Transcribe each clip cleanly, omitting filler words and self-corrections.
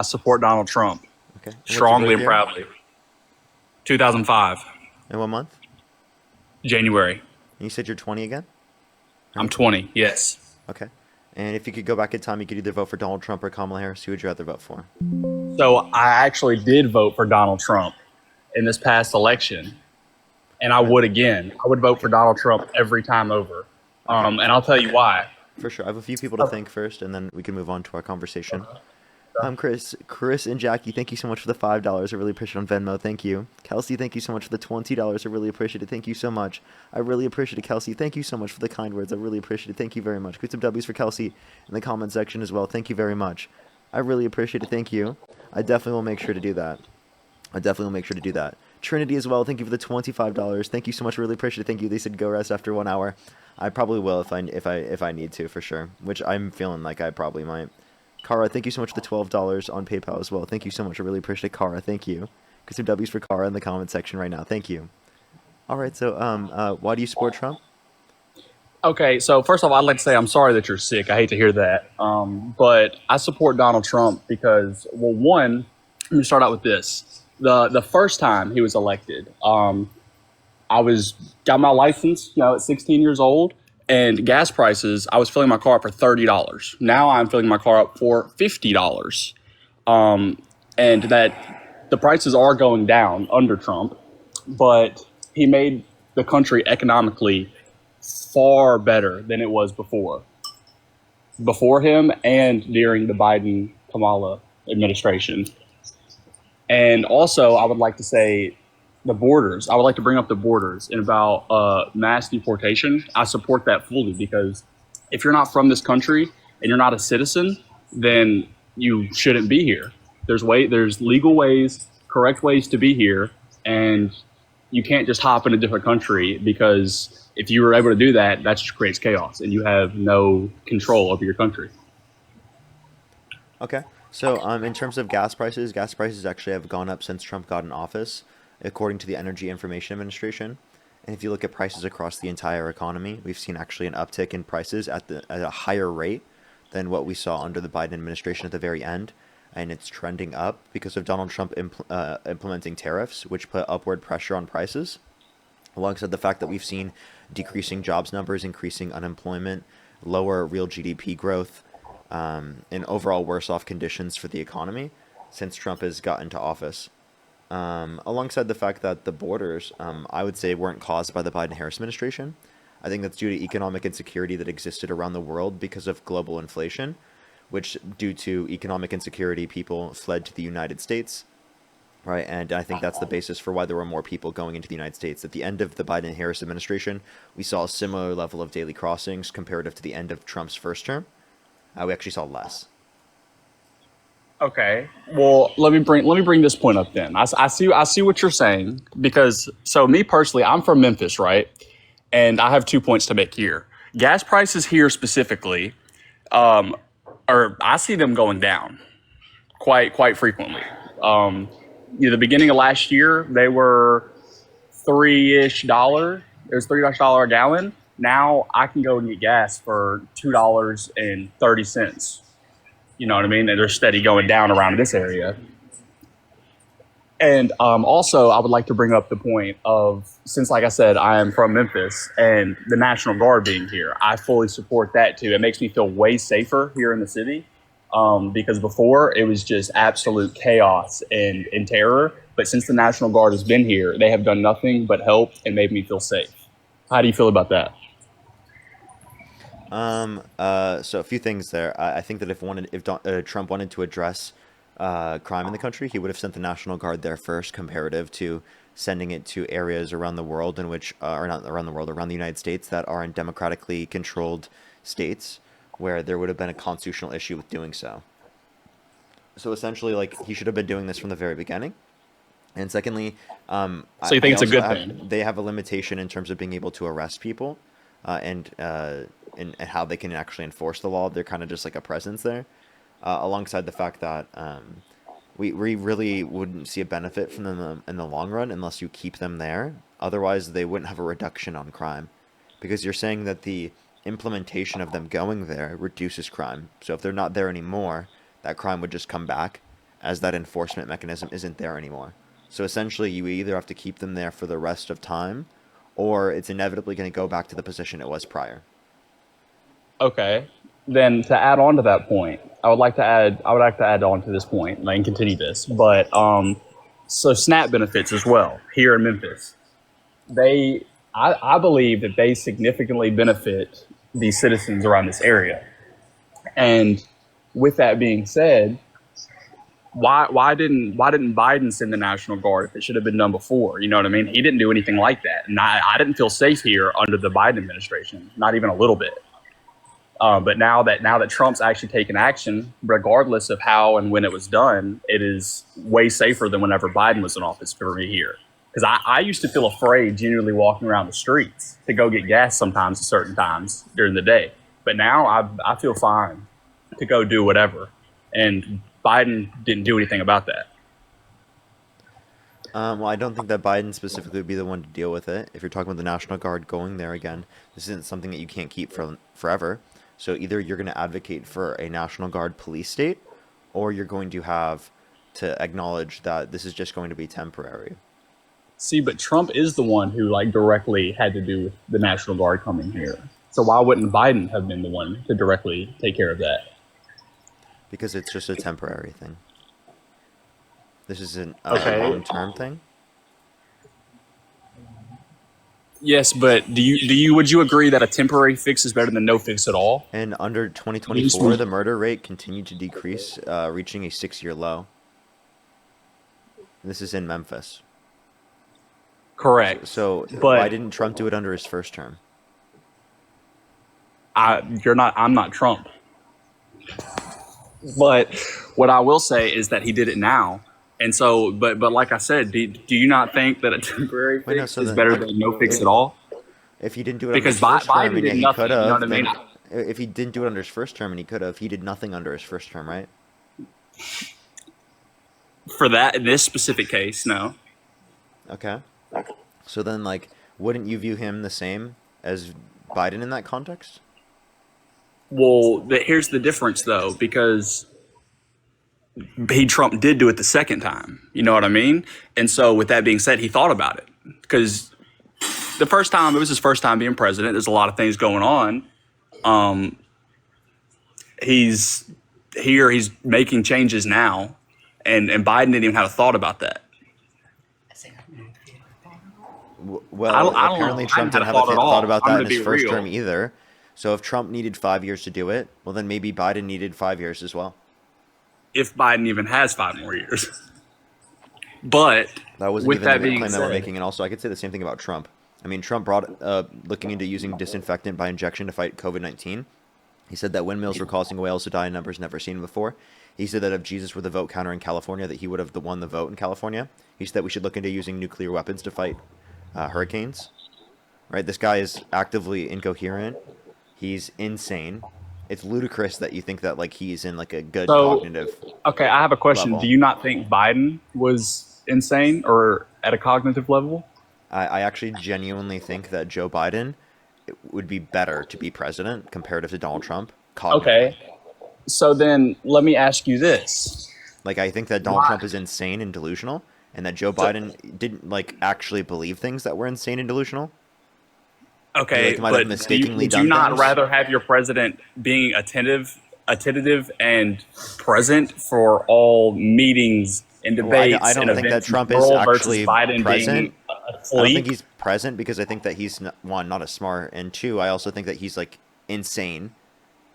I support Donald Trump Okay. And what's your strongly birth and year? proudly. 2005, And what month? January. And you said you're 20 again, I'm right? 20. Yes. Okay. And if you could go back in time, you could either vote for Donald Trump or Kamala Harris. Who would you rather vote for? So I actually did vote for Donald Trump in this past election, and I All right. would again. I would vote for Okay. Donald Trump every time over. Okay. And I'll tell you why. For sure. I have a few people to thank first, and then we can move on to our conversation. Chris and Jackie, thank you so much for the $5. I really appreciate it on Venmo. Thank you. Kelsey, thank you so much for the $20. I really appreciate it. Thank you so much. I really appreciate it, Kelsey. Thank you so much for the kind words. I really appreciate it. Thank you very much. Put some W's for Kelsey in the comment section as well. Thank you very much. I really appreciate it. Thank you. I definitely will make sure to do that. I definitely will make sure to do that. Trinity as well. Thank you for the $25. Thank you so much. Really appreciate it. Thank you. They said go rest after 1 hour. I probably will if I need to for sure. Which I'm feeling like I probably might. Kara, thank you so much for the $12 on PayPal as well. Thank you so much. I really appreciate it, Kara. Thank you. Get some W's for Kara in the comment section right now. Thank you. All right. So why do you support Trump? Okay, so first off, I'd like to say I'm sorry that you're sick. I hate to hear that. But I support Donald Trump because, well, one, let me start out with this. The first time he was elected, I was got my license, at 16 years old, and gas prices. I was filling my car up for $30. Now I'm filling my car up for $50, and that the prices are going down under Trump, but he made the country economically far better than it was before him and during the Biden Kamala administration. And also, I would like to say the borders. I would like to bring up the borders and about mass deportation. I support that fully because if you're not from this country and you're not a citizen, then you shouldn't be here. There's legal ways, correct ways to be here, and you can't just hop in a different country because if you were able to do that, that just creates chaos and you have no control over your country. Okay. So in terms of gas prices actually have gone up since Trump got in office, according to the Energy Information Administration. And if you look at prices across the entire economy, we've seen actually an uptick in prices at a higher rate than what we saw under the Biden administration at the very end. And it's trending up because of Donald Trump implementing tariffs, which put upward pressure on prices, alongside the fact that we've seen decreasing jobs numbers, increasing unemployment, lower real GDP growth, and overall worse off conditions for the economy since Trump has got into office. Alongside the fact that the borders, I would say, weren't caused by the Biden-Harris administration. I think that's due to economic insecurity that existed around the world because of global inflation, which, due to economic insecurity, people fled to the United States, right? And I think that's the basis for why there were more people going into the United States. At the end of the Biden-Harris administration, we saw a similar level of daily crossings comparative to the end of Trump's first term. We actually saw less. Okay. Well, let me bring this point up then. I see what you're saying because so me personally, I'm from Memphis, right? And I have 2 points to make here. Gas prices here specifically, um, or I see them going down quite frequently. Um, the beginning of last year, they were three-ish dollar. It was $3 a gallon. Now I can go and get gas for $2.30. You know what I mean? And they're steady going down around this area. And also, I would like to bring up the point of since, like I said, I am from Memphis and the National Guard being here, I fully support that too. It makes me feel way safer here in the city because before it was just absolute chaos and terror. But since the National Guard has been here, they have done nothing but help and made me feel safe. How do you feel about that? So a few things there. I think that if Trump wanted to address crime in the country, he would have sent the National Guard there first, comparative to sending it to areas around the world in which, or not around the world, around the United States that are in democratically controlled states, where there would have been a constitutional issue with doing so. So essentially, like he should have been doing this from the very beginning. And secondly, So you I think it's a also good have thing? they have a limitation in terms of being able to arrest people, and how they can actually enforce the law. They're kind of just like a presence there, alongside the fact that we really wouldn't see a benefit from them in the long run unless you keep them there. Otherwise, they wouldn't have a reduction on crime, because you're saying that the implementation of them going there reduces crime. So if they're not there anymore, that crime would just come back, as that enforcement mechanism isn't there anymore. So essentially, you either have to keep them there for the rest of time, or it's inevitably going to go back to the position it was prior. Okay. Then to add on to that point, I would like to add on to this point and I can continue this. But so SNAP benefits as well here in Memphis. They I believe that they significantly benefit the citizens around this area. And with that being said, why didn't Biden send the National Guard if it should have been done before? You know what I mean? He didn't do anything like that. And I didn't feel safe here under the Biden administration, not even a little bit. But now that Trump's actually taken action, regardless of how and when it was done, it is way safer than whenever Biden was in office for me here. Because I used to feel afraid genuinely walking around the streets to go get gas sometimes at certain times during the day. But now I feel fine to go do whatever. And Biden didn't do anything about that. Well, I don't think that Biden specifically would be the one to deal with it. If you're talking about the National Guard going there again, this isn't something that you can't keep for forever. So either you're going to advocate for a National Guard police state, or you're going to have to acknowledge that this is just going to be temporary. See, but Trump is the one who like directly had to do with the National Guard coming here. So why wouldn't Biden have been the one to directly take care of that? Because it's just a temporary thing. This isn't a Okay. long-term thing. Yes, but would you agree that a temporary fix is better than no fix at all? And under 2024, the murder rate continued to decrease, reaching a 6-year low. This is in Memphis. Correct. So But why didn't Trump do it under his first term? I'm not Trump. But what I will say is that he did it now. And so, but like I said, do you not think that a temporary Wait, no, fix so is then, better than no fix at all? if he didn't do it under Because his first term, Biden and yet did he nothing. could You know what I have, mean? then if he didn't do it under his first term and he could have, he did nothing under his first term, right? For that, in this specific case, no. Okay. So then, like, wouldn't you view him the same as Biden in that context? Well, here's the difference, though, because Trump did do it the second time. You know what I mean? And so, with that being said, he thought about it because the first time it was his first time being president. There's a lot of things going on. He's here. He's making changes now, and Biden didn't even have a thought about that. Well, I don't apparently know. I Trump hadn't didn't had have a a thought at thought all. about I'm that going in to his be first real. term either. So if Trump needed 5 years to do it, well, then maybe Biden needed 5 years as well. If Biden even has 5 more years, but That wasn't with even that the being claim that we're said, making. And also, I could say the same thing about Trump. I mean, Trump brought looking into using disinfectant by injection to fight COVID-19. He said that windmills were causing whales to die in numbers never seen before. He said that if Jesus were the vote counter in California, that he would have won the vote in California. He said that we should look into using nuclear weapons to fight hurricanes. Right? This guy is actively incoherent. He's insane. It's ludicrous that you think that like he's in like a good so cognitive okay, I have a question. Do level. you not think Biden was insane or at a cognitive level? I actually genuinely think that Joe Biden it would be better to be president comparative to Donald Trump cognitively. Okay, so then let me ask you this. Like I think that Donald Why? Trump is insane and delusional, and that Joe So, Biden didn't like actually believe things that were insane and delusional. He okay, like might have but mistakenly would you done not things. rather have your president being attentive and present for all meetings and Well, I debates and don't think that events in the Trump is world versus actually Biden present. being I don't think asleep? he's present because I think that he's one, not as smart, and two, I also think that he's like insane,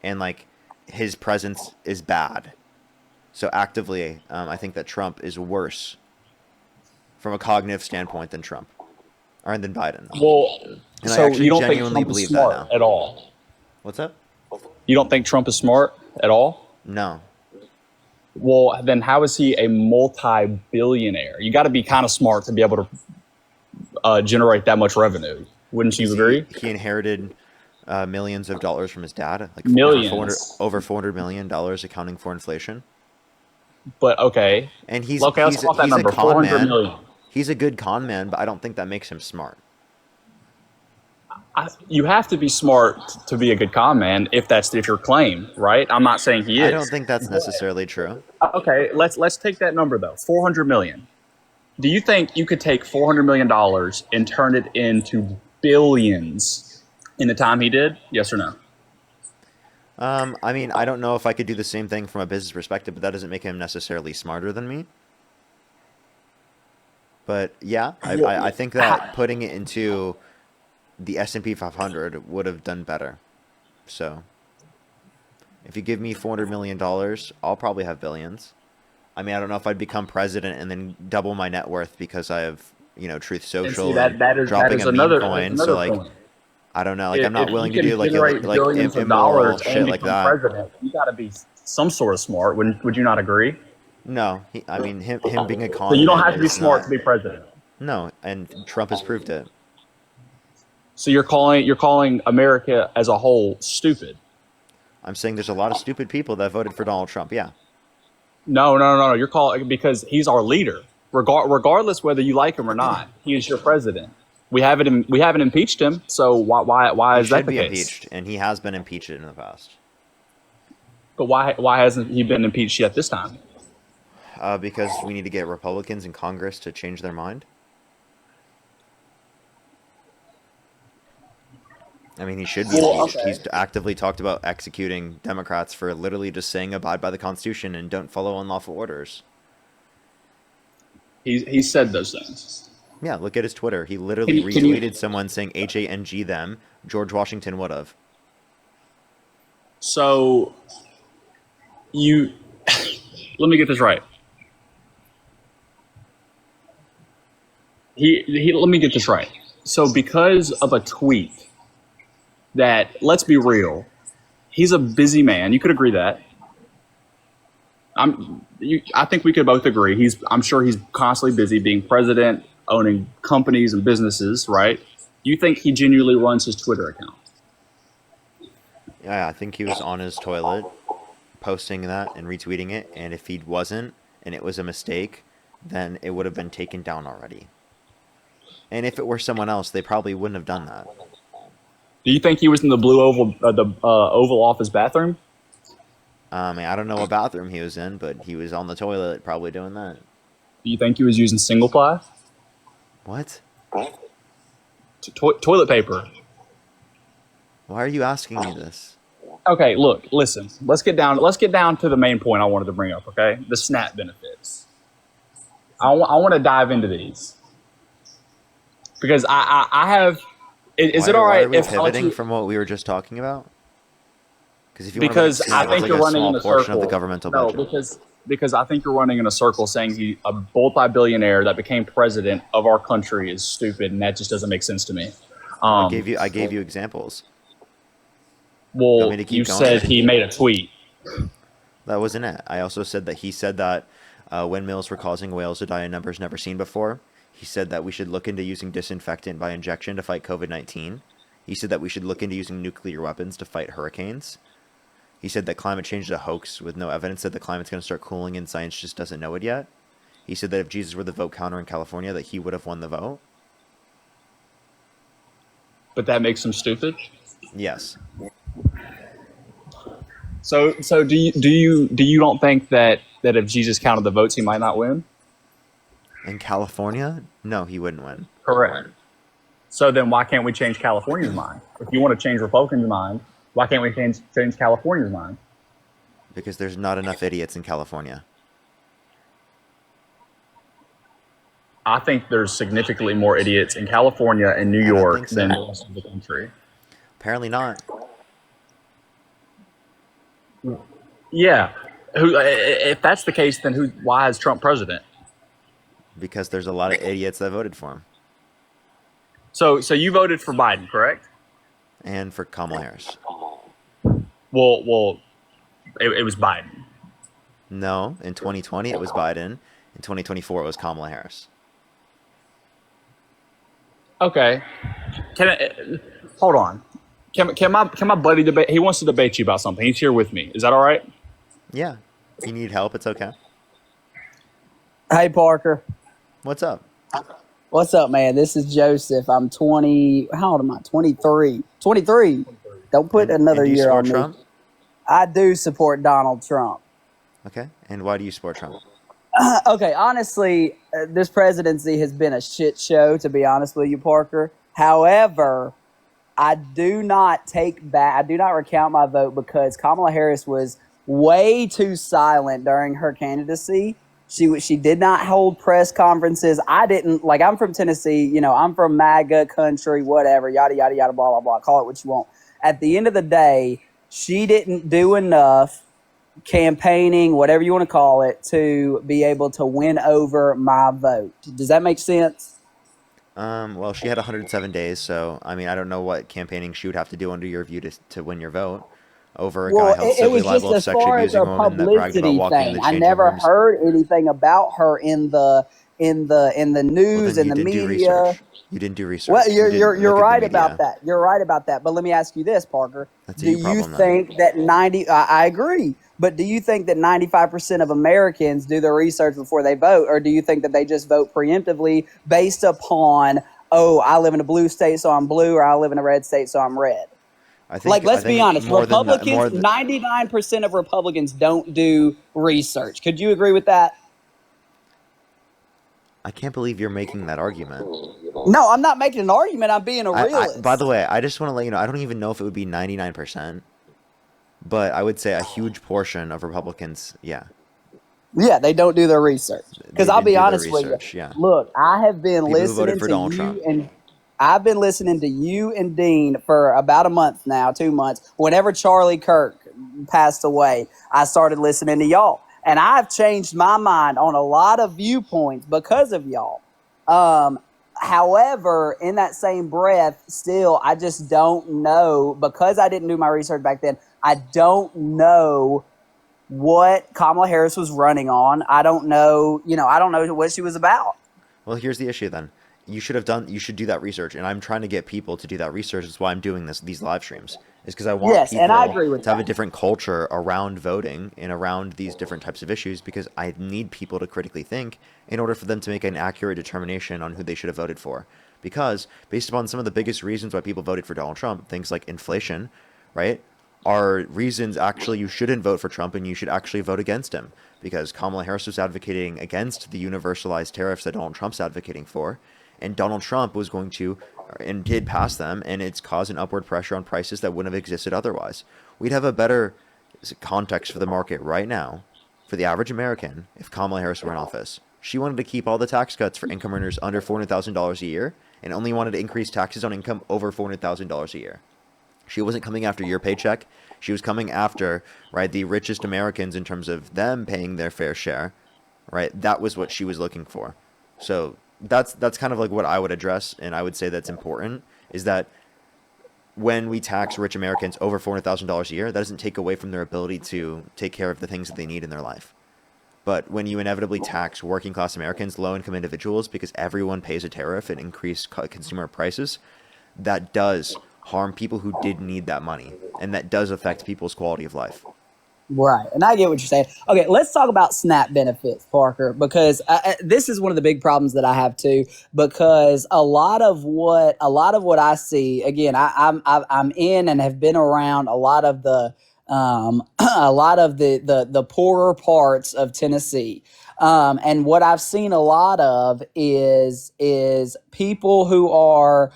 and like his presence is bad. So actively, I think that Trump is worse from a cognitive standpoint than Trump, or than Biden. Well, And I so actually you don't think genuinely Trump is believe that smart now. at all? What's up? You don't think Trump is smart at all? No. Well, then how is he a multi-billionaire? You got to be kind of smart to be able to generate that much revenue. Wouldn't you Because agree? he inherited millions of dollars from his dad, like Millions. over $400 million, accounting for inflation. But okay. And he's Okay, let's he's call that he's a number, con 400 man. million. He's a good con man, but I don't think that makes him smart. You have to be smart to be a good con man if your claim, right? I'm not saying he I is. don't think that's necessarily true. Okay, let's take that number though. 400 million. Do you think you could take $400 million and turn it into billions in the time he did? Yes or no? I mean, I don't know if I could do the same thing from a business perspective, but that doesn't make him necessarily smarter than me. But yeah, I think that putting it into the S&P 500 would have done better. So if you give me $400 million, I'll probably have billions. I mean, I don't know if I'd become president and then double my net worth because I have, Truth And see Social that and that is dropping a meme another coin. So like, point. I don't know. Like, I'm not If you willing to can do like generate billions of immoral dollars and shit like become that. president, you got to be some sort of smart. Would you not agree? No, I mean, him being a So you con don't man have to be is smart not. to be president. No, and Trump has proved it. So you're calling America as a whole stupid. I'm saying there's a lot of stupid people that voted for Donald Trump. Yeah. No, no, no, no. You're calling because he's our leader. Regardless whether you like him or not, he is your president. We haven't impeached him. So why He is that should the be case? impeached, and he has been impeached in the past. But why hasn't he been impeached yet this time? Because we need to get Republicans in Congress to change their mind. I mean, he should be Well, impeached. okay. He's actively talked about executing Democrats for literally just saying abide by the Constitution and don't follow unlawful orders. He said those things. Yeah, look at his Twitter. He literally Can you retweeted someone saying HANG them. George Washington would have. so you let me get this right. He let me get this right. So because of a tweet that, let's be real, he's a busy man. You could agree that. I think we could both agree. I'm sure he's constantly busy being president, owning companies and businesses, right? You think he genuinely runs his Twitter account? Yeah, I think he was on his toilet posting that and retweeting it. And if he wasn't, and it was a mistake, then it would have been taken down already. And if it were someone else, they probably wouldn't have done that. Do you think he was in the blue Oval Office bathroom? I don't know what bathroom he was in, but he was on the toilet probably doing that. Do you think he was using single ply? What? Toilet paper. Why are you asking me this? Okay, look, listen. Let's get down to the main point I wanted to bring up. Okay, the SNAP benefits. I want to dive into these because I have. Is it all Why right are we if pivoting from what we were just talking about? Because if you because want to I think you're running in small a portion circle. of the governmental No, budget. because I think you're running in a circle saying a multi-billionaire that became president of our country is stupid, and that just doesn't make sense to me. I gave you examples. Well, Want me to keep you going? said he made a tweet. That wasn't it. I also said that he said that windmills were causing whales to die in numbers never seen before. He said that we should look into using disinfectant by injection to fight COVID-19. He said that we should look into using nuclear weapons to fight hurricanes. He said that climate change is a hoax with no evidence that the climate's going to start cooling and science just doesn't know it yet. He said that if Jesus were the vote counter in California, that he would have won the vote. But that makes him stupid. Yes. So do you don't think that if Jesus counted the votes, he might not win? In California? No, he wouldn't win. Correct. So then why can't we change California's mind? If you want to change Republicans' mind, why can't we change California's mind? Because there's not enough idiots in California. I think there's significantly more idiots in California and New I don't York think so. than the rest of the country. Apparently not. Yeah. If that's the case, then why is Trump president? Because there's a lot of idiots that voted for him. So you voted for Biden, correct? And for Kamala Harris. Well, it was Biden. No, in 2020 it was Biden. In 2024 it was Kamala Harris. Okay. Hold on? Can my buddy debate? He wants to debate you about something. He's here with me. Is that all right? Yeah. If you need help, it's okay. Hey, Parker. What's up? What's up, man? This is Joseph. I'm 20. How old am I? 23. 23. Don't put And another do you year support on me. Trump? I do support Donald Trump. Okay. And why do you support Trump? Okay, honestly, this presidency has been a shit show, to be honest with you, Parker. However, I do not take back, I do not recount my vote because Kamala Harris was way too silent during her candidacy. She did not hold press conferences. I didn't like. I'm from Tennessee. I'm from MAGA country, whatever, yada yada yada, blah blah blah. Call it what you want. At the end of the day, she didn't do enough campaigning, whatever you want to call it, to be able to win over my vote. Does that make sense? Well, she had 107 days, so I mean, I don't know what campaigning she would have to do under your view to win your vote over a guy Well, held it civilly was just liable of as sexually far as abusing her a woman that bragged about publicity walking in thing. the I changing never rooms. heard anything about her in the Well, news then in you the didn't do media. research. You didn't do Well, research. You you're didn't you're look at the right about media. that. You're right about that. But let me ask you this, Parker. That's a Do you you problem then. think that 90 I agree, but do you think that 95% of Americans do their research before they vote, or do you think that they just vote preemptively based upon, oh, I live in a blue state so I'm blue, or I live in a red state so I'm red? Like, I let's be think honest, more than that, Republicans, 99% of Republicans don't do research. Could you agree with that? I can't believe you're making that argument. No, I'm not making an argument. I'm being a By the realist. way, I just want to let you know, I don't even know if it would be 99%, but I would say a huge portion of Republicans, yeah, Yeah, they don't do their research. Because they I'll didn't be do their honest with you. research, yeah. Look, I have been People who voted listening for to Donald Trump. I've been listening to you and Dean for about a month now, 2 months. Whenever Charlie Kirk passed away, I started listening to y'all. And I've changed my mind on a lot of viewpoints because of y'all. Um, However, in that same breath, still, I just don't know because I didn't do my research back then. I don't know what Kamala Harris was running on. I don't know, I don't know what she was about. Well, here's the issue then. You should do that research, and I'm trying to get people to do that research. That's why I'm doing these live streams. Is because I want Yes, and I people agree with to have a that. different culture around voting and around these different types of issues because I need people to critically think in order for them to make an accurate determination on who they should have voted for. Because based upon some of the biggest reasons why people voted for Donald Trump, things like inflation, right, are reasons actually you shouldn't vote for Trump and you should actually vote against him because Kamala Harris was advocating against the universalized tariffs that Donald Trump's advocating for, and Donald Trump was going to and did pass them, and it's caused an upward pressure on prices that wouldn't have existed otherwise. We'd have a better context for the market right now for the average American if Kamala Harris were in office. She wanted to keep all the tax cuts for income earners under $400,000 a year and only wanted to increase taxes on income over $400,000 a year. She wasn't coming after your paycheck. She was coming after, right, the richest Americans in terms of them paying their fair share, right? That was what she was looking for. So that's kind of like what I would address, and I would say that's important, is that when we tax rich Americans over $400,000 a year, that doesn't take away from their ability to take care of the things that they need in their life. But when you inevitably tax working class Americans, low income individuals, because everyone pays a tariff and increase consumer prices, that does harm people who did need that money, and that does affect people's quality of life. Right, and I get what you're saying. Okay, let's talk about SNAP benefits, Parker, because this is one of the big problems that I have too. Because a lot of what I see, again, I'm in and have been around a lot of the a lot of the poorer parts of Tennessee. And what I've seen a lot of is people who are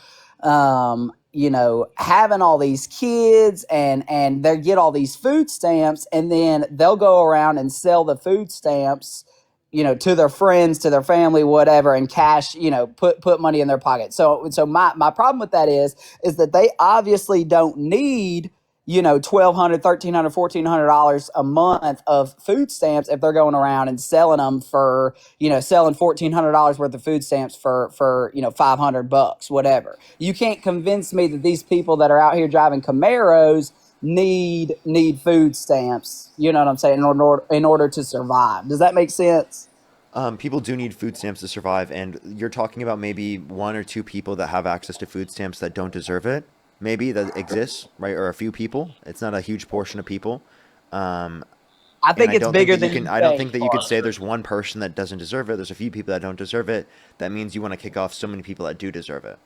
having all these kids and they get all these food stamps, and then they'll go around and sell the food stamps, to their friends, to their family, whatever, and cash, put money in their pocket. So my problem with that is that they obviously don't need, $1,200, $1,300, $1,400 a month of food stamps if they're going around and selling them for, selling $1,400 worth of food stamps for 500 bucks, whatever. You can't convince me that these people that are out here driving Camaros need food stamps. You know what I'm saying? In order to survive. Does that make sense? People do need food stamps to survive, and you're talking about maybe one or two people that have access to food stamps that don't deserve it. Maybe that exists, right? Or a few people. It's not a huge portion of people. Um, I And think it's bigger than you I don't think, think that you could say Parker. there's one person that doesn't deserve it. There's a few people that don't deserve it. That means you want to kick off so many people that do deserve it.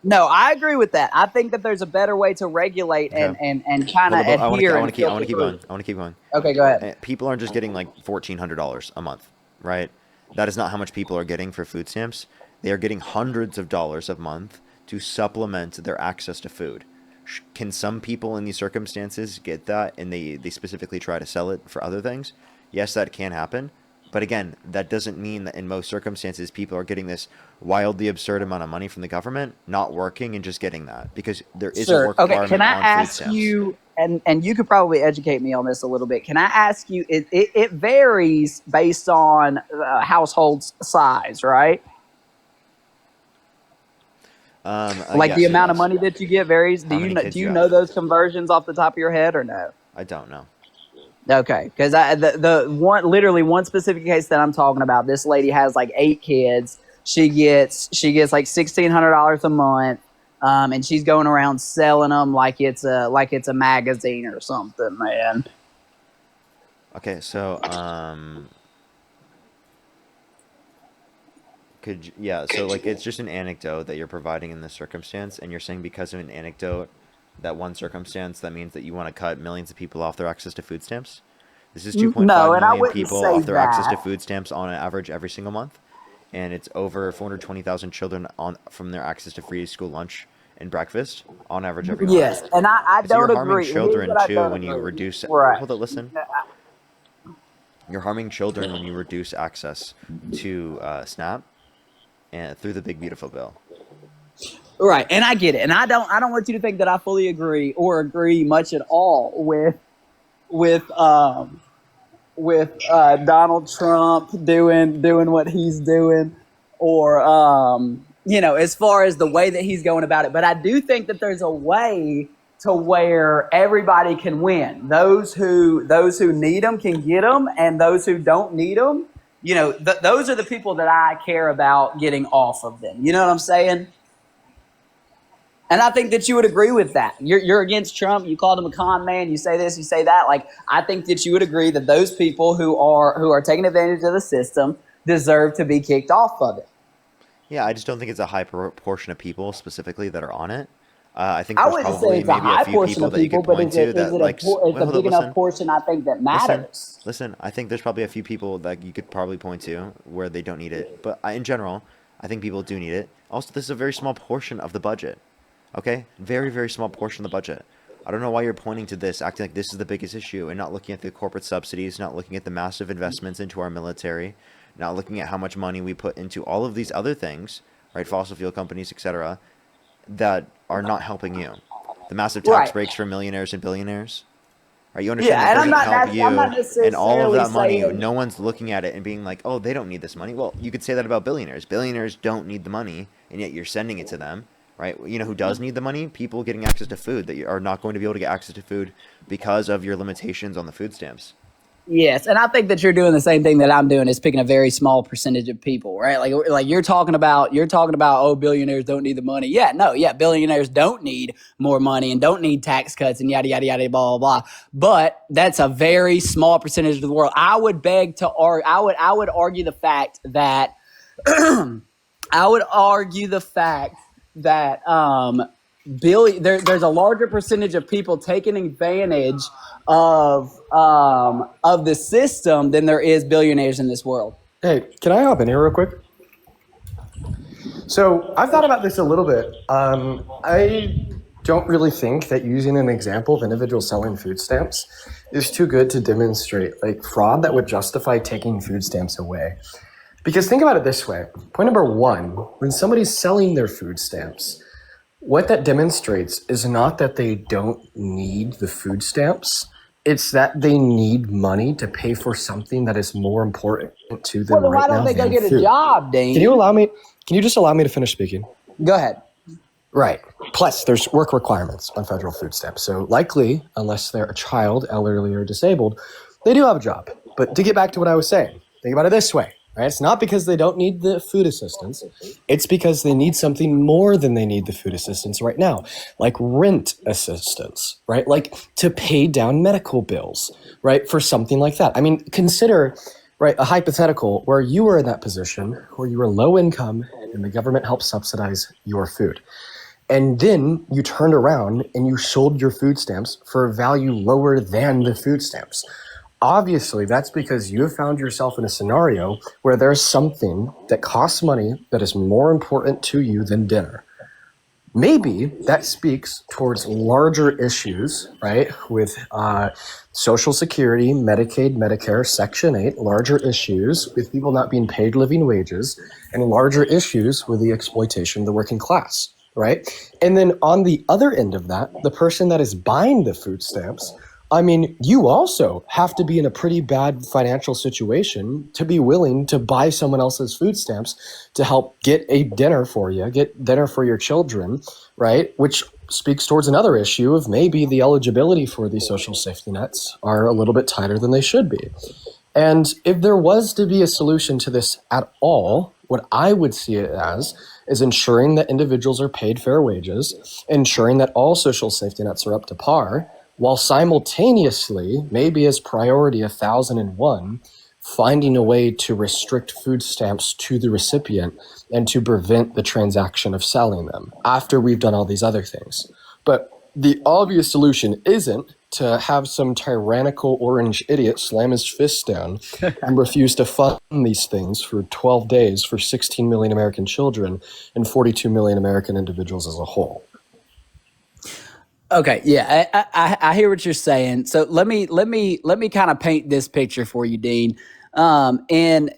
No, I agree with that. I think that there's a better way to regulate Okay. and kind Well, of adhere and I want filter to keep through. going. I want to keep going. Okay, go ahead. People aren't just getting like $1,400 a month, right? That is not how much people are getting for food stamps. They are getting hundreds of dollars a month to supplement their access to food. Can some people in these circumstances get that and they specifically try to sell it for other things? Yes, that can happen. But again, that doesn't mean that in most circumstances people are getting this wildly absurd amount of money from the government, not working and just getting that because there is a Sure. work Okay. Can requirement I on food ask stamps. you, and you could probably educate me on this a little bit. Can I ask you? It varies based on household's size, right? Like the Yes, it amount of does. money that you get varies. How many kids Do you you know have? those conversions off the top of your head or no? I don't know. Okay, because the one literally one specific case that I'm talking about, this lady has like 8 kids. She gets like $1,600 a month, and she's going around selling them like it's a magazine or something, man. Okay, so so like it's just an anecdote that you're providing in this circumstance, and you're saying because of an anecdote, that one circumstance, that means that you want to cut millions of people off their access to food stamps. This is 2.5 No, and I million wouldn't people say off their access to that. food stamps on an average every single month, and it's over 420,000 children on from their access to free school lunch and breakfast on average every month. Yes, and I So you're don't harming agree. Here's children what I too don't when you agree. reduce. Right. Hold on, listen. You're harming children when you reduce access to SNAP and through the big beautiful bill. Right, and I get it, and I don't want you to think that I fully agree or agree much at all with Donald Trump doing what he's doing, or as far as the way that he's going about it. But I do think that there's a way to where everybody can win. Those who need them can get them, and those who don't need them, those are the people that I care about getting off of them. You know what I'm saying? And I think that you would agree with that. You're against Trump. You called him a con man. You say this, you say that. Like, I think that you would agree that those people who are taking advantage of the system deserve to be kicked off of it. Yeah, I just don't think it's a high proportion of people specifically that are on it. I think I there's wouldn't say probably it's a maybe a high few portion people of that you people, could but point to that like. it's a Wait, hold big on, enough listen. portion I think that Listen, matters. listen. I think there's probably a few people that you could probably point to where they don't need it, but in general, I think people do need it. Also, this is a very small portion of the budget. Okay, very very small portion of the budget. I don't know why you're pointing to this, acting like this is the biggest issue, and not looking at the corporate subsidies, not looking at the massive investments into our military, not looking at how much money we put into all of these other things, right? Fossil fuel companies, etc., that are not helping you. The massive tax Right. breaks for millionaires and billionaires. Right, you understand Yeah, that and doesn't help I'm not you, and all of necessarily that money, saying. no one's looking at it and being like, oh, they don't need this money. Well, you could say that about billionaires. Billionaires don't need the money, and yet you're sending it to them, right? You know who does need the money? People getting access to food that are not going to be able to get access to food because of your limitations on the food stamps. Yes, and I think that you're doing the same thing that I'm doing, is picking a very small percentage of people, right? Like you're talking about, oh, billionaires don't need the money. Yeah, no, yeah, billionaires don't need more money and don't need tax cuts and yada yada yada blah blah blah. But that's a very small percentage of the world. I would beg to argue. I would argue the fact that I would argue the fact that there's a larger percentage of people taking advantage of the system than there is billionaires in this world. Hey, can I hop in here real quick? So I've thought about this a little bit. I don't really think that using an example of individuals selling food stamps is too good to demonstrate like fraud that would justify taking food stamps away. Because think about it this way. Point number one, when somebody's selling their food stamps, what that demonstrates is not that they don't need the food stamps. It's that they need money to pay for something that is more important to them Well, then why right don't now they go than get a food. job, Dean? Can you just allow me to finish speaking? Go ahead. Right. Plus, there's work requirements on federal food stamps. So likely, unless they're a child, elderly, or disabled, they do have a job. But to get back to what I was saying, think about it this way. Right? It's not because they don't need the food assistance. It's because they need something more than they need the food assistance right now, like rent assistance, right? Like to pay down medical bills, right? For something like that. I mean, consider, right, a hypothetical where you were in that position where you were low income and the government helped subsidize your food. And then you turned around and you sold your food stamps for a value lower than the food stamps. Obviously, that's because you have found yourself in a scenario where there's something that costs money that is more important to you than dinner. Maybe that speaks towards larger issues, right, with Social Security, Medicaid, Medicare, Section 8, larger issues with people not being paid living wages, and larger issues with the exploitation of the working class, right? And then on the other end of that, the person that is buying the food stamps, I mean, you also have to be in a pretty bad financial situation to be willing to buy someone else's food stamps to help get a dinner for you, get dinner for your children, right? Which speaks towards another issue of maybe the eligibility for these social safety nets are a little bit tighter than they should be. And if there was to be a solution to this at all, what I would see it as is ensuring that individuals are paid fair wages, ensuring that all social safety nets are up to par, while simultaneously, maybe as priority 1001, finding a way to restrict food stamps to the recipient and to prevent the transaction of selling them after we've done all these other things. But the obvious solution isn't to have some tyrannical orange idiot slam his fist down and refuse to fund these things for 12 days for 16 million American children and 42 million American individuals as a whole. Okay, yeah, I hear what you're saying. So let me kind of paint this picture for you, Dean. And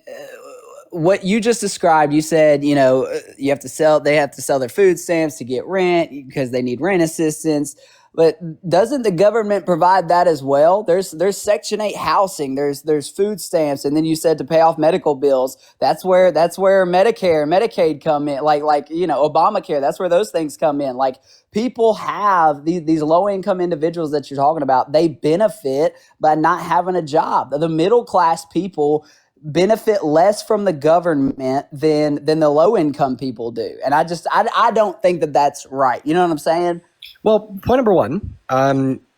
what you just described, you said, you know, they have to sell their food stamps to get rent because they need rent assistance. But doesn't the government provide that as well? There's Section 8 housing, there's food stamps, and then you said to pay off medical bills. That's where Medicare, Medicaid come in, like you know, Obamacare. That's where those things come in. Like people have these low income individuals that you're talking about. They benefit by not having a job. The middle class people benefit less from the government than the low income people do, and I don't think that that's right. You know what I'm saying? Well, point number one,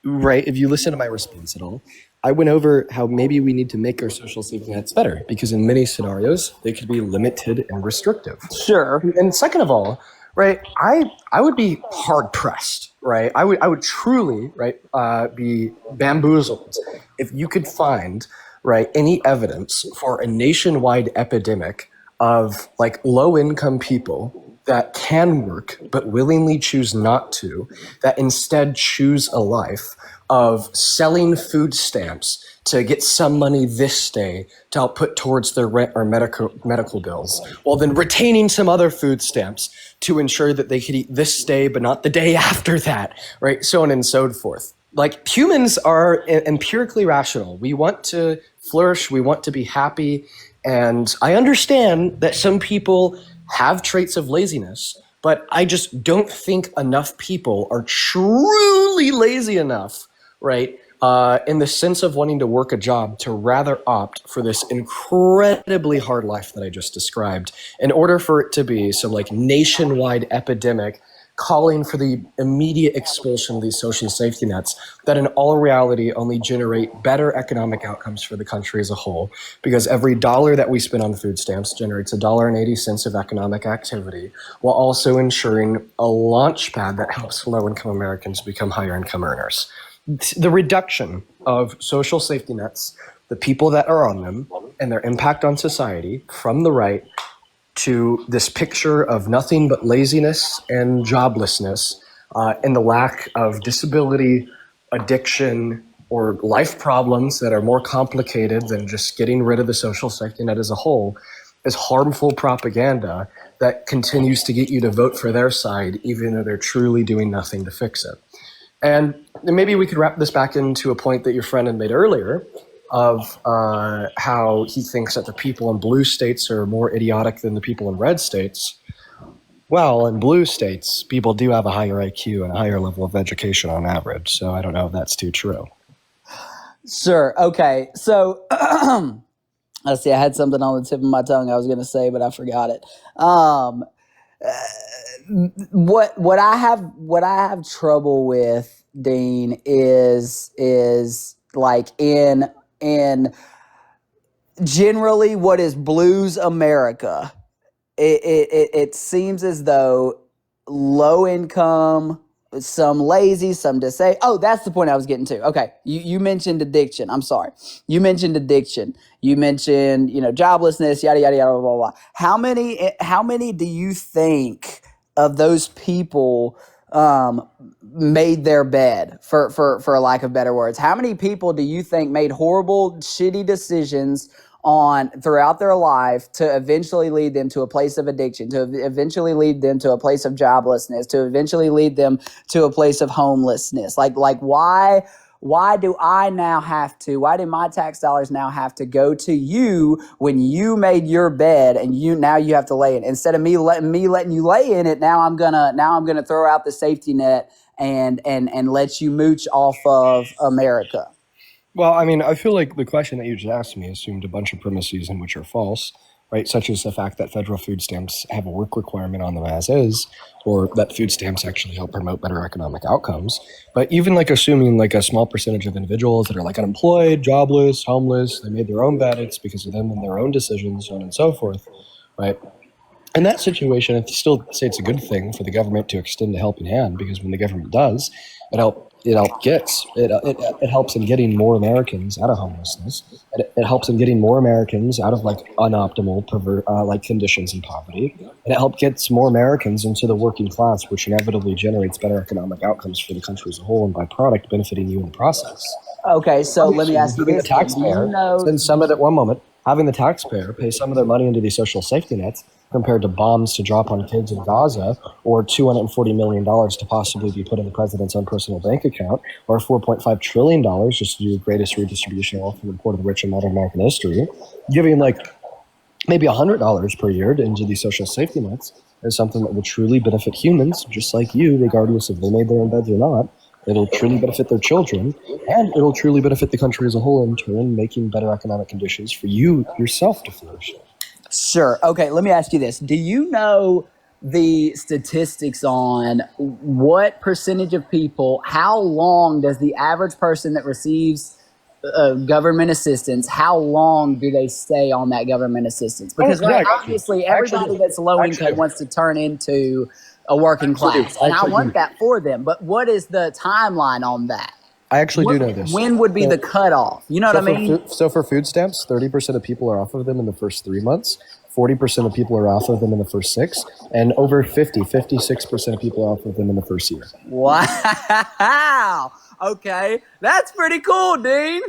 right, if you listen to my response at all, I went over how maybe we need to make our social safety nets better because in many scenarios, they could be limited and restrictive. Sure. And second of all, right, I would be hard pressed, right? I would truly, right, be bamboozled if you could find, right, any evidence for a nationwide epidemic of like low income people that can work but willingly choose not to, that instead choose a life of selling food stamps to get some money this day to help put towards their rent or medical bills, while then retaining some other food stamps to ensure that they could eat this day but not the day after that, right? So on and so forth. Like humans are empirically rational. We want to flourish, we want to be happy, and I understand that some people have traits of laziness, but I just don't think enough people are truly lazy enough, right, in the sense of wanting to work a job to rather opt for this incredibly hard life that I just described in order for it to be some like nationwide epidemic calling for the immediate expulsion of these social safety nets that in all reality only generate better economic outcomes for the country as a whole, because every dollar that we spend on food stamps generates $1.80 of economic activity while also ensuring a launch pad that helps low-income Americans become higher-income earners. The reduction of social safety nets, the people that are on them, and their impact on society from the right to this picture of nothing but laziness and joblessness and the lack of disability, addiction, or life problems that are more complicated than just getting rid of the social safety net as a whole is harmful propaganda that continues to get you to vote for their side even though they're truly doing nothing to fix it. And maybe we could wrap this back into a point that your friend had made earlier of how he thinks that the people in blue states are more idiotic than the people in red states. Well, in blue states, people do have a higher IQ and a higher level of education on average, so I don't know if that's too true. Sure. Okay. So Let's see. I had something on the tip of my tongue I was going to say, but I forgot it. Um, what I have trouble with, Dean, is like in generally what is blues America. It seems as though low income, some lazy, some disabled. Oh, that's the point I was getting to. Okay, you mentioned addiction. I'm sorry. You mentioned addiction. You mentioned joblessness, yada yada yada blah blah blah. How many do you think of those people made their bed for lack of better words? How many people do you think made horrible, shitty decisions on throughout their life to eventually lead them to a place of addiction, to eventually lead them to a place of joblessness, to eventually lead them to a place of homelessness? Like why do why do my tax dollars now have to go to you when you made your bed and now you have to lay in it? Instead of letting you lay in it, now I'm gonna throw out the safety net and let you mooch off of America. Well, I mean, I feel like the question that you just asked me assumed a bunch of premises in which are false, right? Such as the fact that federal food stamps have a work requirement on them as is, or that food stamps actually help promote better economic outcomes. But even like assuming like a small percentage of individuals that are like unemployed, jobless, homeless, they made their own bed, it's because of them and their own decisions, so on and so forth, right? In that situation, I still say it's a good thing for the government to extend a helping hand, because when the government does, it helps in getting more Americans out of homelessness. It helps in getting more Americans out of like unoptimal like conditions and poverty. And it helps gets more Americans into the working class, which inevitably generates better economic outcomes for the country as a whole, and by product benefiting you in the process. Okay, so let me ask you Having the this then. Do you taxpayer know? spend some of that one moment, having the taxpayer pay some of their money into these social safety nets compared to bombs to drop on kids in Gaza, or $240 million to possibly be put in the president's own personal bank account, or $4.5 trillion just to do the greatest redistribution of wealth from the poor to the rich in modern American history, giving like maybe $100 per year into these social safety nets is something that will truly benefit humans just like you, regardless if they made their own beds or not. It'll truly benefit their children, and it'll truly benefit the country as a whole, in turn making better economic conditions for you yourself to flourish. Sure. Okay, let me ask you this. Do you know the statistics on what percentage of people, how long does the average person that receives government assistance, how long do they stay on that government assistance? Because Yeah, I right, got you. obviously I actually everybody do. that's low I actually income do. wants to turn into a working class, I and I actually want do. that for them. But what is the timeline on that? I actually do know this. When would be the So, cutoff? You know what I mean? so for food stamps, 30% of people are off of them in the first 3 months. 40% of people are off of them in the first six, and over 56% of people are off of them in the first year. Wow. Okay, that's pretty cool, Dean.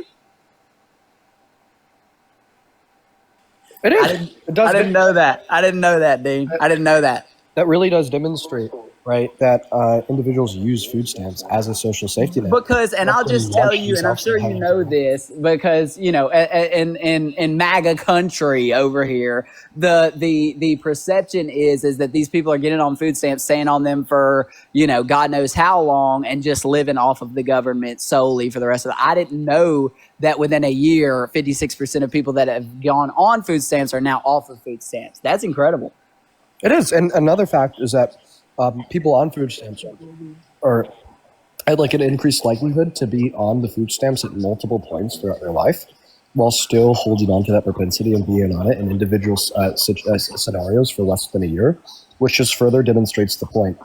It I is. didn't. It does. I didn't know that. I didn't know that, Dean. I didn't know that. That really does demonstrate, right, that individuals use food stamps as a social safety net. Because, and I'll just tell you, and I'm sure you know this, because in MAGA country over here, the perception is that these people are getting on food stamps, staying on them for God knows how long, and just living off of the government solely for the rest of the. I didn't know that within a year, 56% of people that have gone on food stamps are now off of food stamps. That's incredible. It is. And another fact is that people on food stamps are at like an increased likelihood to be on the food stamps at multiple points throughout their life, while still holding on to that propensity and being on it in individual scenarios for less than a year, which just further demonstrates the point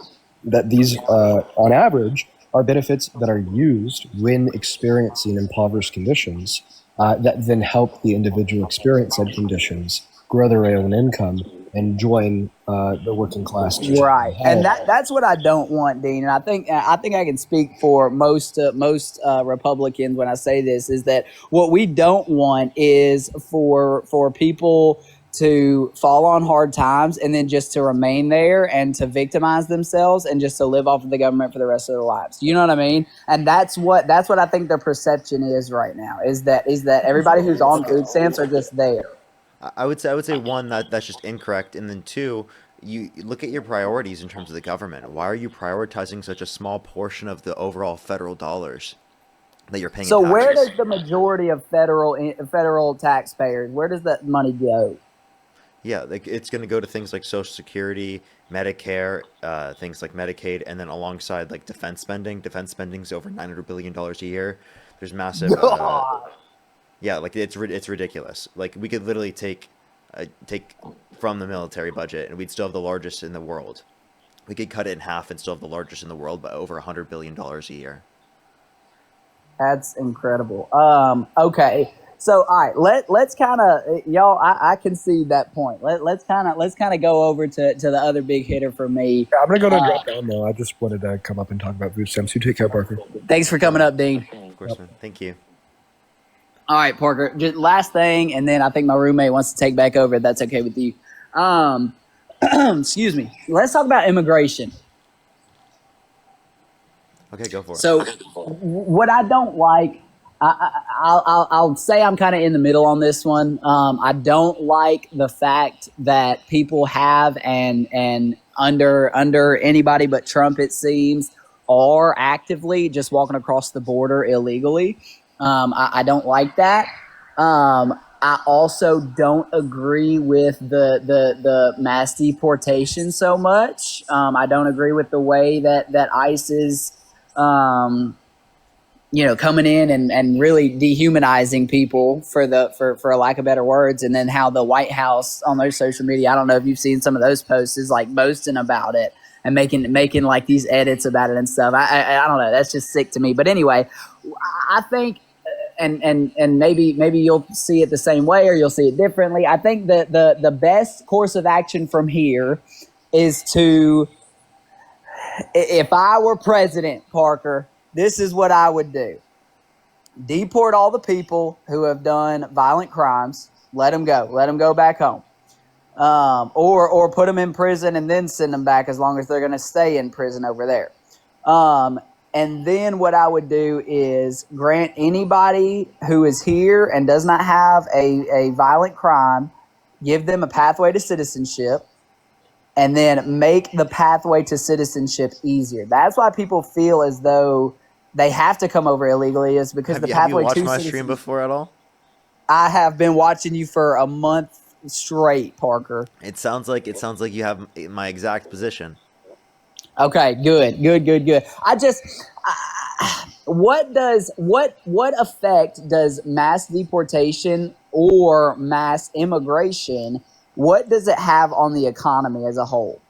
that these, on average, are benefits that are used when experiencing impoverished conditions that then help the individual experience said conditions, grow their own income, and join the working class. Right, and that's what I don't want, Dean. And I think I can speak for most Republicans when I say this, is that what we don't want is for people to fall on hard times and then just to remain there and to victimize themselves and just to live off of the government for the rest of their lives. You know what I mean? And that's what I think the perception is right now, is that everybody who's on food stamps are just there. I would say one, that's just incorrect, and then two, you look at your priorities in terms of the government. Why are you prioritizing such a small portion of the overall federal dollars? that you're paying in So where taxes. does the majority of federal taxpayers, where does that money go? Yeah, like it's going to go to things like Social Security, Medicare, things like Medicaid, and then alongside like defense spending. Defense spending's over $900 billion a year. There's massive, God. yeah, like it's ridiculous. Like we could literally take from the military budget, and we'd still have the largest in the world. We could cut it in half and still have the largest in the world, by over $100 billion a year. That's incredible. Okay. So all right, let's kind of y'all. I concede that point. Let's kind of go over to the other big hitter for me. Yeah, I'm gonna go to drop down now. I just wanted to come up and talk about food stamps. You take care, Parker. Thanks for coming up, Dean. Of course, man. Thank you. All right, Parker. Just last thing, and then I think my roommate wants to take back over. If that's okay with you. Excuse me. Let's talk about immigration. Okay, go for it. So, what I don't like, I'll say I'm kind of in the middle on this one. I don't like the fact that people have and under anybody but Trump, it seems, are actively just walking across the border illegally. I don't like that. I also don't agree with the mass deportation so much. I don't agree with the way that ICE is, coming in and really dehumanizing people for a lack of better words. And then how the White House on their social media, I don't know if you've seen some of those posts, is like boasting about it and making like these edits about it and stuff. I don't know. That's just sick to me. But anyway, I think, and maybe you'll see it the same way or you'll see it differently. I think that the best course of action from here is to, if I were president, Parker, this is what I would do. Deport all the people who have done violent crimes. Let them go back home. Or put them in prison and then send them back, as long as they're going to stay in prison over there. And then what I would do is grant anybody who is here and does not have a violent crime, give them a pathway to citizenship, and then make the pathway to citizenship easier. That's why people feel as though they have to come over illegally, is because the pathway to citizenship. Have you watched my citizenship. stream before at all? I have been watching you for a month straight, Parker. It sounds like you have my exact position. Okay, good. What effect does mass deportation or mass immigration, what does it have on the economy as a whole?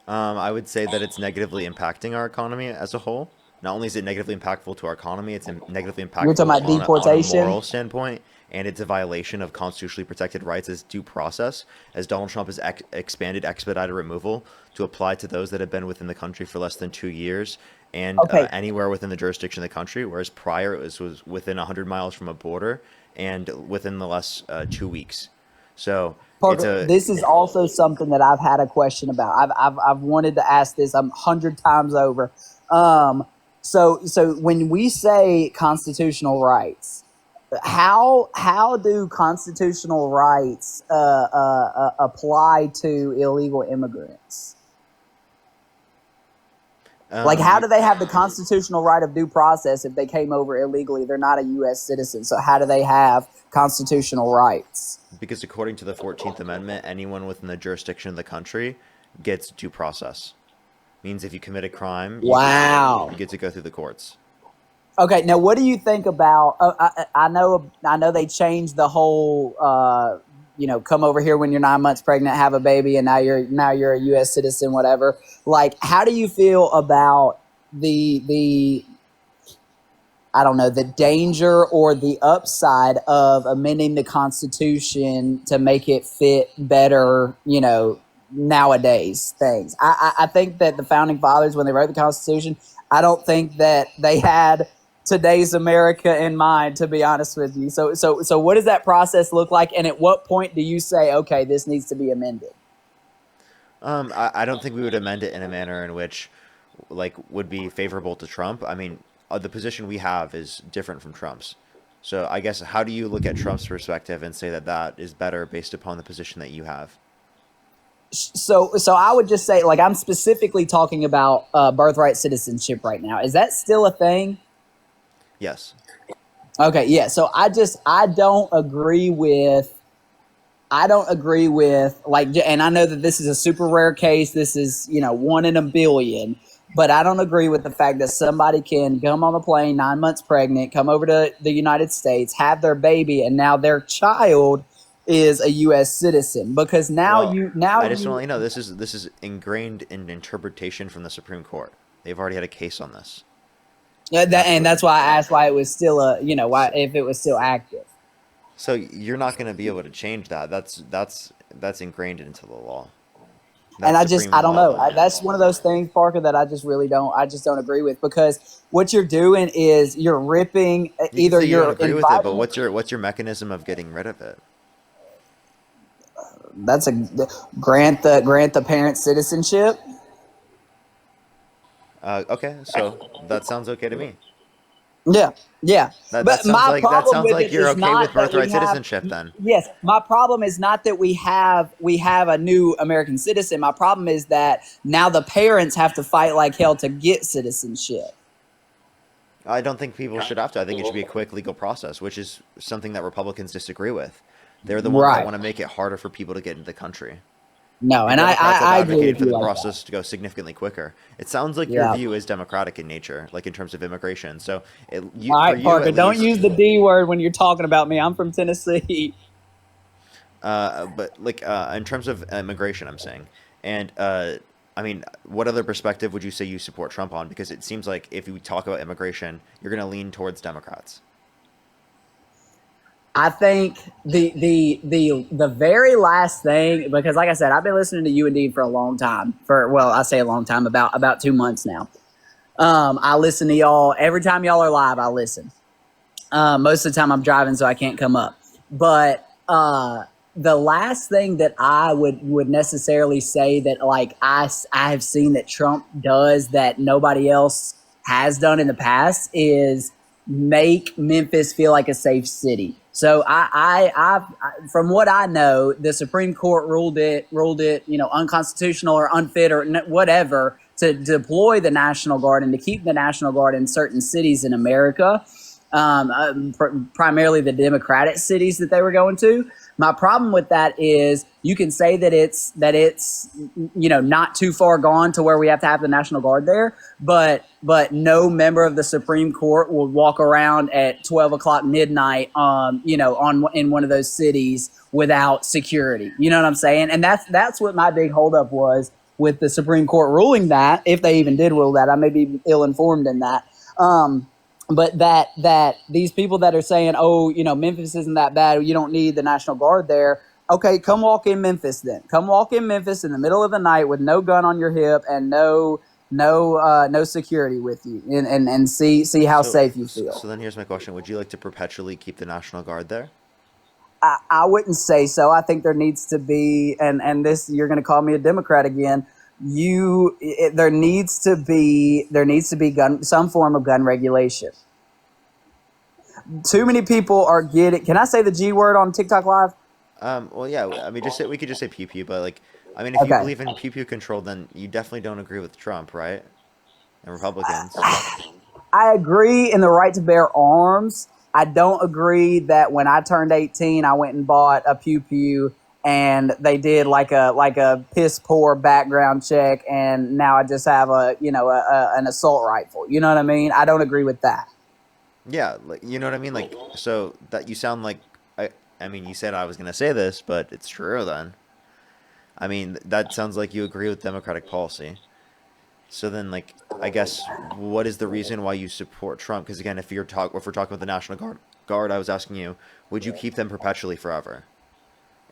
I would say that it's negatively impacting our economy as a whole. Not only is it negatively impactful to our economy, it's negatively impactful You're talking about on deportation? a moral standpoint, and it's a violation of constitutionally protected rights as due process, as Donald Trump has expanded expedited removal to apply to those that have been within the country for less than 2 years and Okay. anywhere within the jurisdiction of the country, whereas prior it was within 100 miles from a border and within the last 2 weeks. So Parker, this is also something that I've had a question about. I've wanted to ask this 100 times over. So when we say constitutional rights, how do constitutional rights apply to illegal immigrants? Like, how do they have the constitutional right of due process if they came over illegally? They're not a U.S. citizen. So how do they have constitutional rights? Because according to the 14th Amendment, anyone within the jurisdiction of the country gets due process. Means if you commit a crime, Wow. you get to go through the courts. Okay, now what do you think about? I know they changed the whole. Come over here when you're 9 months pregnant, have a baby, and now you're a U.S. citizen, whatever. Like, how do you feel about the I don't know, the danger or the upside of amending the Constitution to make it fit better, nowadays things? I think that the Founding Fathers, when they wrote the Constitution, I don't think that they had today's America in mind, to be honest with you. So what does that process look like? And at what point do you say, okay, this needs to be amended? I don't think we would amend it in a manner in which, would be favorable to Trump. I mean, the position we have is different from Trump's. So I guess, how do you look at Trump's perspective and say that is better based upon the position that you have? So I would just say, I'm specifically talking about birthright citizenship right now. Is that still a thing? Yes. Okay, yeah. So I don't agree with like, and I know that this is a super rare case. This is, one in a billion, but I don't agree with the fact that somebody can come on the plane 9 months pregnant, come over to the United States, have their baby, and now their child is a U.S. citizen because Well, now I just want to you let you know this is ingrained in interpretation from the Supreme Court. They've already had a case on this. That's and what. that's why I asked why it was still why So, if it was still active. so you're not going to be able to change that. That's ingrained into the law. And That's supreme I don't law know. then. That's one of those things, Parker, that I just don't agree with because what you're doing is you're ripping You can either say you don't you're agree with it, but inviting. what's your mechanism of getting rid of it? That's a grant the parent citizenship. Okay, so that sounds okay to me. Yeah, yeah. That But sounds my like problem with it you're is okay with not that we birthright have. citizenship then. Yes, my problem is not that we have a new American citizen. My problem is that now the parents have to fight like hell to get citizenship. I don't think people should have to. I think it should be a quick legal process, which is something that Republicans disagree with. They're the ones that Right. want to make it harder for people to get into the country. No, And and Democrats have I agree advocated with for you the like that. process to go significantly quicker. It sounds like your Yeah. view is democratic in nature, like in terms of immigration. So, All for right, you Parker, at don't least, use the D word when you're talking about me. I'm from Tennessee. but like in terms of immigration, I'm saying, and I mean, what other perspective would you say you support Trump on? Because it seems like if you talk about immigration, you're going to lean towards Democrats. I think the very last thing, because like I said, I've been listening to you and Dean for a long time. I say a long time, about 2 months now. I listen to y'all every time y'all are live. I listen. Most of the time I'm driving, so I can't come up. But the last thing that I would necessarily say that like I have seen that Trump does that nobody else has done in the past is make Memphis feel like a safe city. So from what I know, the Supreme Court ruled it unconstitutional or unfit or whatever to deploy the National Guard and to keep the National Guard in certain cities in America, primarily the Democratic cities that they were going to. My problem with that is you can say that it's not too far gone to where we have to have the National Guard there, but no member of the Supreme Court will walk around at 12 o'clock midnight in one of those cities without security. You know what I'm saying? And that's what my big holdup was with the Supreme Court ruling that, if they even did rule that. I may be ill informed in that. But that these people that are saying, oh, Memphis isn't that bad, you don't need the National Guard there. Okay, come walk in Memphis then. Come walk in Memphis in the middle of the night with no gun on your hip and no security with you, and see how So, safe you so feel. then here's my question: would you like to perpetually keep the National Guard there? I wouldn't say so. I think there needs to be, and this, you're going to call me a Democrat again. There needs to be some form of gun regulation. Too many people are getting. Can I say the G word on TikTok Live? Well, yeah. I mean, we could just say pew pew, but like, I mean, if you Okay. believe in pew pew control, then you definitely don't agree with Trump, right? And Republicans. I agree in the right to bear arms. I don't agree that when I turned 18, I went and bought a pew pew and they did like a piss poor background check, and now I just have an assault rifle. You know what I mean? I don't agree with that. Yeah, like, you know what I mean? Like, so that you sound like I mean, you said I was gonna say this, but it's true then. I mean, that sounds like you agree with Democratic policy. So then, like, I guess what is the reason why you support Trump? Because again, if we're talking about the National Guard, I was asking you, would you keep them perpetually forever?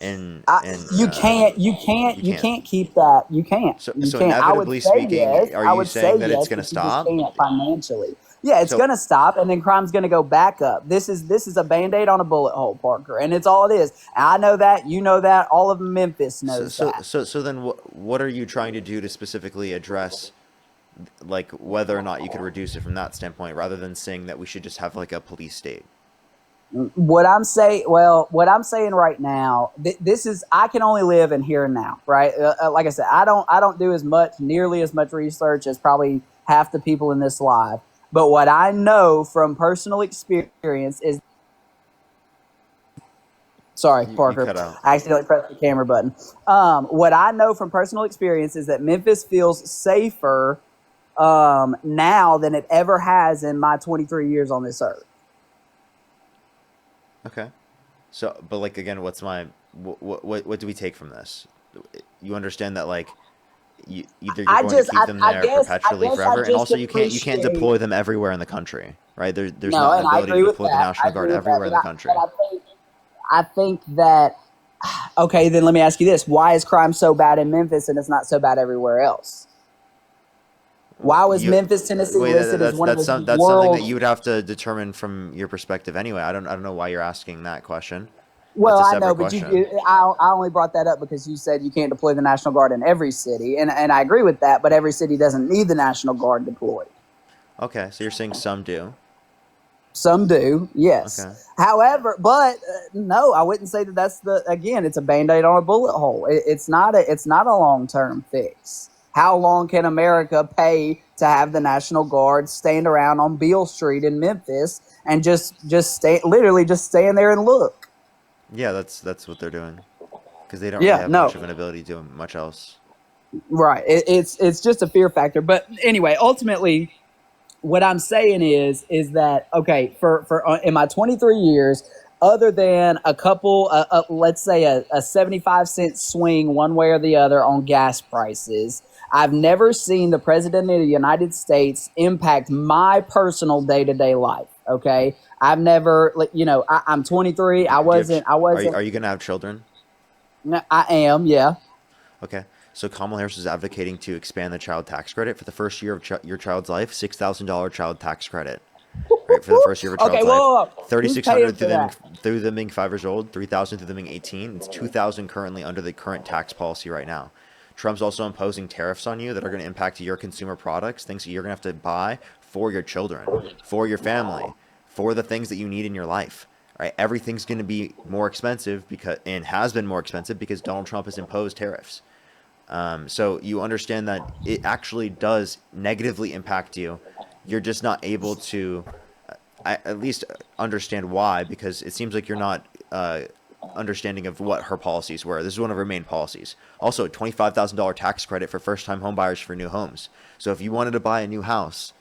And You can't. you You can't. can't keep that. You can't. So I would inevitably say yes. speaking, are I you would say saying that it's yes, gonna but you just stop? can't financially. Yeah, it's So gonna stop, and then crime's gonna go back up. This is a Band-Aid on a bullet hole, Parker, and it's all it is. I know that. You know that. All of Memphis so knows so that. so, so then what are you trying to do to specifically address like whether or not you could reduce it from that standpoint rather than saying that we should just have like a police state? What I'm saying right now, this is, I can only live in here and now, right? Like I said, I don't do nearly as much research as probably half the people in this live. But what I know from personal experience is, sorry, You Parker, cut out. I accidentally pressed the camera button. What I know from personal experience is that Memphis feels safer now than it ever has in my 23 years on this earth. Okay. So, but like again, what do we take from this? You understand that like either you're going to keep them there perpetually forever, and also you can't deploy them everywhere in the country, right? There's No, not an and I ability to agree with deploy the that. I National agree Guard with that. everywhere in the country. But I think that, okay, then let me ask you this. Why is crime so bad in Memphis and it's not so bad everywhere else? Why was Memphis, Tennessee listed as one of the That's something that world's... you would have to determine from your perspective anyway. I don't know why you're asking that question. Well, That's a I know, separate but question. I only brought that up because you said you can't deploy the National Guard in every city, and I agree with that, but every city doesn't need the National Guard deployed. Okay, so you're saying some do. Some do, yes. Okay. However, but no, I wouldn't say that that's again, it's a Band-Aid on a bullet hole. It's not a long-term fix. How long can America pay to have the National Guard stand around on Beale Street in Memphis and just literally just stand there and look? Yeah, that's what they're doing because they don't really have much of an ability to do much else. Right. It's just a fear factor. But anyway, ultimately, what I'm saying is that, okay, for in my 23 years, other than a couple, let's say a 75-cent swing one way or the other on gas prices, I've never seen the president of the United States impact my personal day-to-day life. Okay, I've never, I'm 23. I wasn't. Are you going to have children? I am. Yeah. Okay. So Kamala Harris is advocating to expand the child tax credit for the first year of your child's life. $6,000 child tax credit, right, for the first year of a child's life. 3,600 through them being 5 years old. 3,000 through them being 18. It's 2,000 currently under the current tax policy right now. Trump's also imposing tariffs on you that are going to impact your consumer products, things that you're going to have to buy for your children, for your family, for the things that you need in your life. Right? Everything's going to be more expensive and has been more expensive because Donald Trump has imposed tariffs. So you understand that it actually does negatively impact you. You're just not able to at least understand why, because it seems like you're not understanding of what her policies were. This is one of her main policies. Also, a $25,000 tax credit for first-time home buyers for new homes. So if you wanted to buy a new house,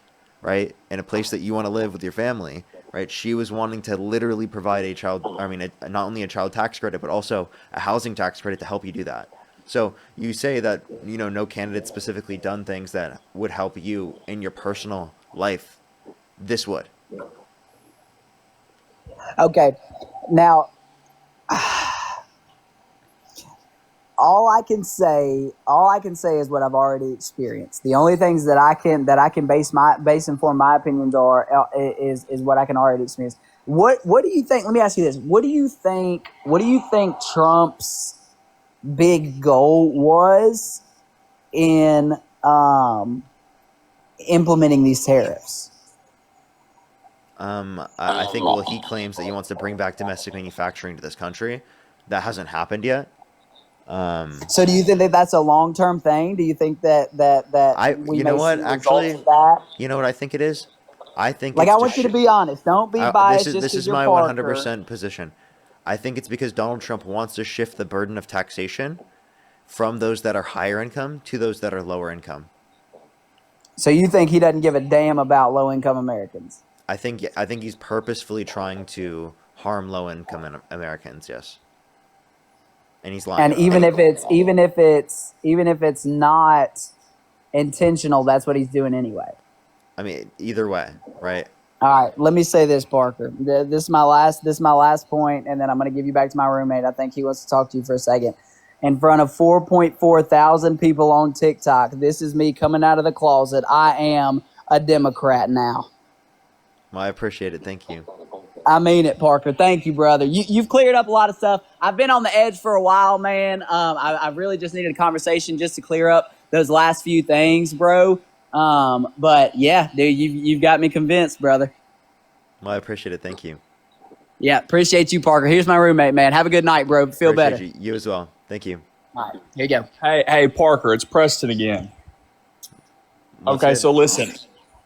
right, in a place that you want to live with your family, right, she was wanting to literally provide not only a child tax credit, but also a housing tax credit to help you do that. So you say that, no candidate specifically done things that would help you in your personal life. This would. Okay. Now, all I can say is what I've already experienced. The only things that I can base inform my opinions is what I can already experience. What do you think? Let me ask you this. What do you think Trump's big goal was in implementing these tariffs? I think, he claims that he wants to bring back domestic manufacturing to this country. That hasn't happened yet. So do you think that that's a long-term thing? Do you think that we may see results of that? You know what I think it is? I think I want you to be honest. Don't be biased. This is my 100% position. I think it's because Donald Trump wants to shift the burden of taxation from those that are higher income to those that are lower income. So you think he doesn't give a damn about low-income Americans? I think he's purposefully trying to harm low-income Americans. Yes, and he's lying. And even if it's not intentional, that's what he's doing anyway. I mean, either way, right? All right. Let me say this, Parker. This is my last point, and then I'm going to give you back to my roommate. I think he wants to talk to you for a second. In front of 4.4 thousand people on TikTok, this is me coming out of the closet. I am a Democrat now. Well, I appreciate it. Thank you. I mean it, Parker. Thank you, brother. You've cleared up a lot of stuff. I've been on the edge for a while, man. I really just needed a conversation just to clear up those last few things, bro. But yeah, dude, you've got me convinced, brother. Well, I appreciate it. Thank you. Yeah, appreciate you, Parker. Here's my roommate, man. Have a good night, bro. Feel better. You as well. Thank you. All right, here you go. Hey, Parker, it's Preston again. Okay, so listen.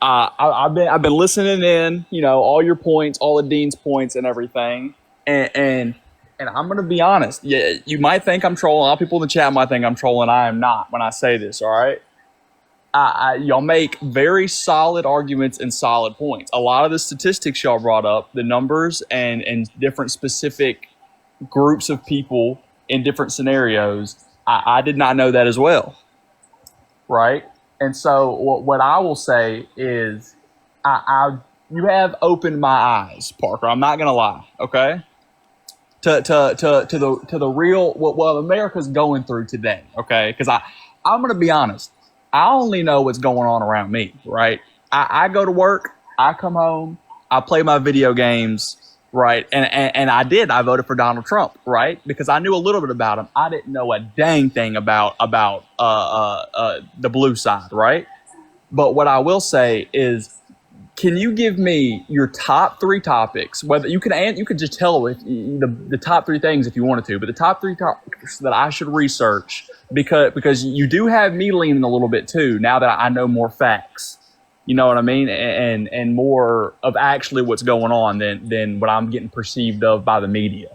I've been listening in, all your points, all the dean's points, and everything, and I'm gonna be honest. Yeah, you might think I'm trolling. A lot of people in the chat might think I'm trolling. I am not when I say this. All right, y'all make very solid arguments and solid points. A lot of the statistics y'all brought up, the numbers and different specific groups of people in different scenarios, I did not know that as well, right? And so what I will say is, I you have opened my eyes, Parker. I'm not gonna lie, okay? To the real what America's going through today, okay? Because I'm gonna be honest, I only know what's going on around me, right? I go to work, I come home, I play my video games, right? And I voted for Donald Trump, right? Because I knew a little bit about him. I didn't know a dang thing about the blue side, right? But what I will say is, can you give me your top three topics? Whether you could just tell with the top three things if you wanted to, but the top three topics that I should research, because you do have me leaning a little bit too now that I know more facts. You know what I mean, and more of actually what's going on than what I'm getting perceived of by the media.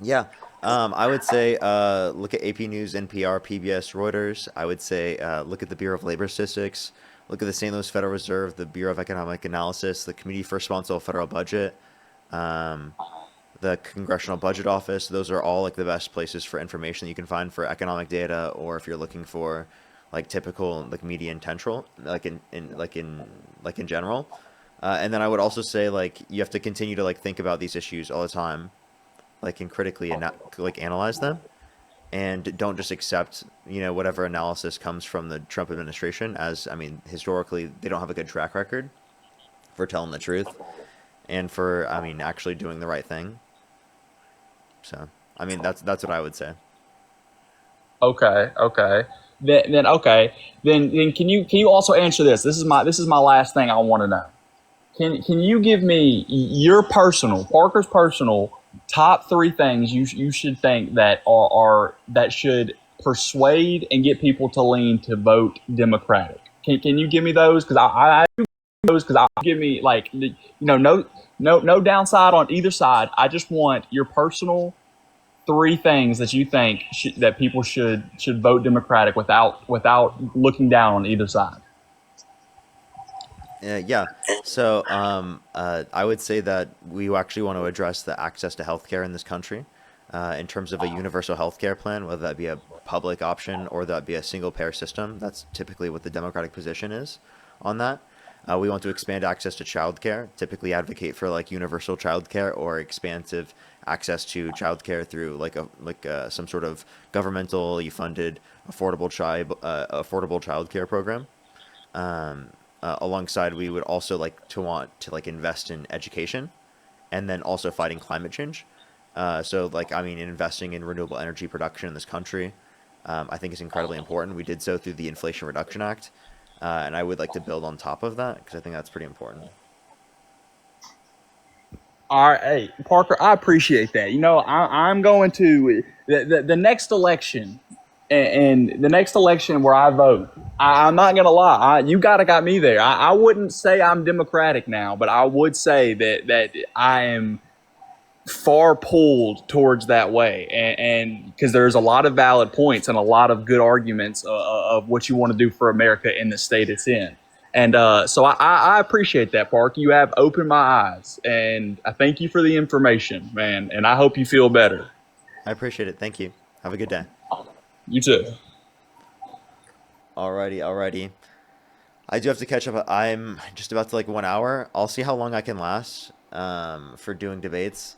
Yeah. I would say look at AP News, NPR, PBS, Reuters. I would say look at the Bureau of Labor Statistics. Look at the St. Louis Federal Reserve, the Bureau of Economic Analysis, the Committee for Responsible Federal Budget, um, the Congressional Budget Office. Those are all like the best places for information that you can find for economic data, or if you're looking for like typical like media and central, like in general. And then I would also say like you have to continue to like think about these issues all the time, like and critically and like analyze them, and don't just accept whatever analysis comes from the Trump administration. As I mean, historically they don't have a good track record for telling the truth and for actually doing the right thing. So I mean that's what I would say. Okay. Then okay. Then can you also answer this? This is my last thing I want to know. Can you give me your Parker's personal top three things you should think that that should persuade and get people to lean to vote Democratic? Can you give me those? Because I those because I give me like no downside on either side. I just want your personal three things that you think that people should vote Democratic without looking down on either side. Yeah. So I would say that we actually want to address the access to healthcare in this country, in terms of a universal healthcare plan, whether that be a public option or that be a single payer system. That's typically what the Democratic position is on that. We want to expand access to childcare, typically advocate for like universal childcare or expansive access to childcare through some sort of governmentally funded affordable childcare program. Alongside, we would also like to want to like invest in education, and then also fighting climate change. Investing in renewable energy production in this country, I think is incredibly important. We did so through the Inflation Reduction Act, and I would like to build on top of that because I think that's pretty important. All right, hey Parker, I appreciate that. I'm going to the next election, and the next election where I vote. I'm not gonna lie, you got me there. I wouldn't say I'm Democratic now, but I would say that I am far pulled towards that way, and because there's a lot of valid points and a lot of good arguments of what you want to do for America in the state it's in. And so I appreciate that, Park. You have opened my eyes, and I thank you for the information, man. And I hope you feel better. I appreciate it. Thank you. Have a good day. You too. Alrighty. I do have to catch up. I'm just about to like 1 hour. I'll see how long I can last for doing debates.